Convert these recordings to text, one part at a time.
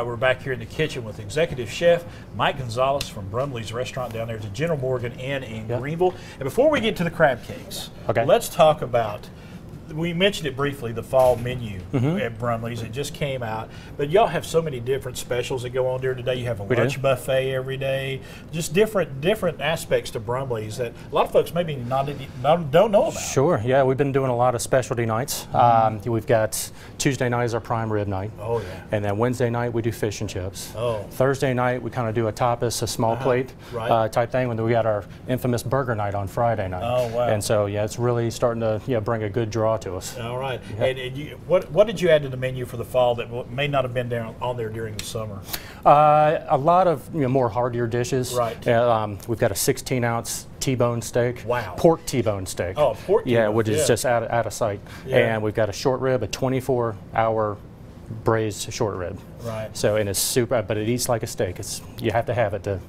right, we're back here in the kitchen with Executive Chef Mike Gonzalez from Brumley's restaurant down there at the General Morgan Inn in Greenville. And before we get to the crab cakes, let's talk about, we mentioned it briefly, the fall menu at Brumley's. It just came out. But y'all have so many different specials that go on there today. You have a lunch buffet every day. Just different aspects to Brumley's that a lot of folks maybe don't know about. Sure, yeah. We've been doing a lot of specialty nights. We've got Tuesday night is our prime rib night. Oh, yeah. And then Wednesday night we do fish and chips. Oh. Thursday night we kind of do a tapas, a small plate type thing. And then we got our infamous burger night on Friday night. Oh, wow. And so, yeah, it's really starting to bring a good draw to us. All right. And what did you add to the menu for the fall that may not have been on there during the summer? A lot of more heartier dishes. Right. We've got a 16-ounce T-bone steak. Wow. Pork T-bone steak. Oh, pork T-bone. Yeah, which is just out of sight. Yeah. And we've got a short rib, a 24-hour braised short rib. Right. So, and it's super, but it eats like a steak. You have to have it to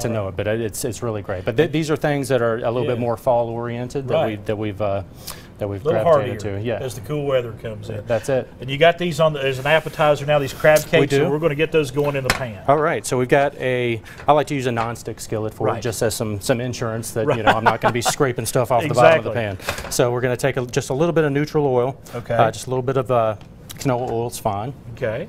know it, but it's really great. But these are things that are a little bit more fall oriented that we've gravitated to. Yeah. As the cool weather comes in. That's it. And you got these as an appetizer now, these crab cakes. We do. So we're going to get those going in the pan. All right. So we've got I like to use a non-stick skillet for it, just as some insurance that I'm not going to be scraping stuff off the bottom of the pan. So we're going to take just a little bit of neutral oil. Okay. Just a little bit of canola oil is fine. Okay.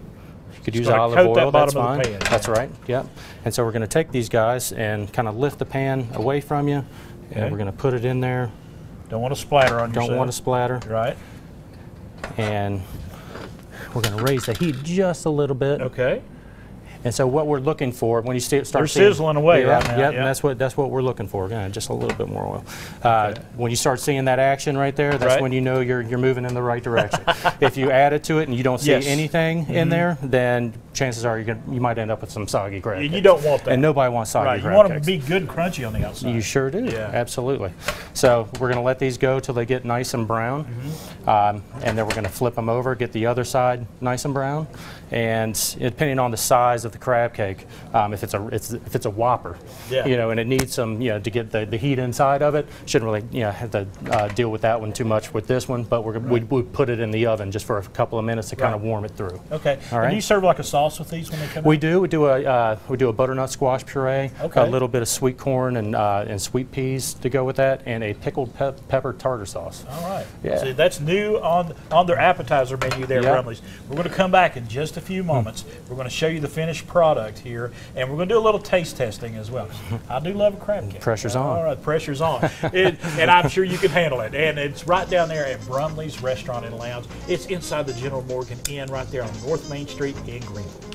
You could use olive oil, that's fine. Of the pan, that's right, yep. And so we're going to take these guys and kind of lift the pan away from you, and we're going to put it in there. Don't want to splatter on yourself. Don't want to splatter. Right. And we're going to raise the heat just a little bit. Okay. And so what we're looking for when you start they're sizzling away right now. Yep, and that's what we're looking for. Again, just a little bit more oil. When you start seeing that action right there, that's when you know you're moving in the right direction. If you add it to it and you don't see anything in there, then chances are you might end up with some soggy crab cakes. You don't want that. And nobody wants soggy crab cakes. You want them to be good and crunchy on the outside. You sure do. Yeah. Absolutely. So we're going to let these go till they get nice and brown, and then we're going to flip them over, get the other side nice and brown, and depending on the size of the crab cake, if it's a Whopper, and it needs some, to get the heat inside of it, shouldn't really, have to deal with that one too much with this one, but we put it in the oven just for a couple of minutes to kind of warm it through. Okay. All right. And you serve like a sauce with these when they come out? We do. We do a butternut squash puree, a little bit of sweet corn and sweet peas to go with that, and a pickled pepper tartar sauce. All right. Yeah. See, that's new on their appetizer menu there at Brumley's. We're going to come back in just a few moments. We're going to show you the finished product here, and we're going to do a little taste testing as well. I do love a crab cake. Pressure's on. All right, pressure's on. And I'm sure you can handle it. And it's right down there at Brumley's Restaurant and Lounge. It's inside the General Morgan Inn right there on North Main Street in Greenville.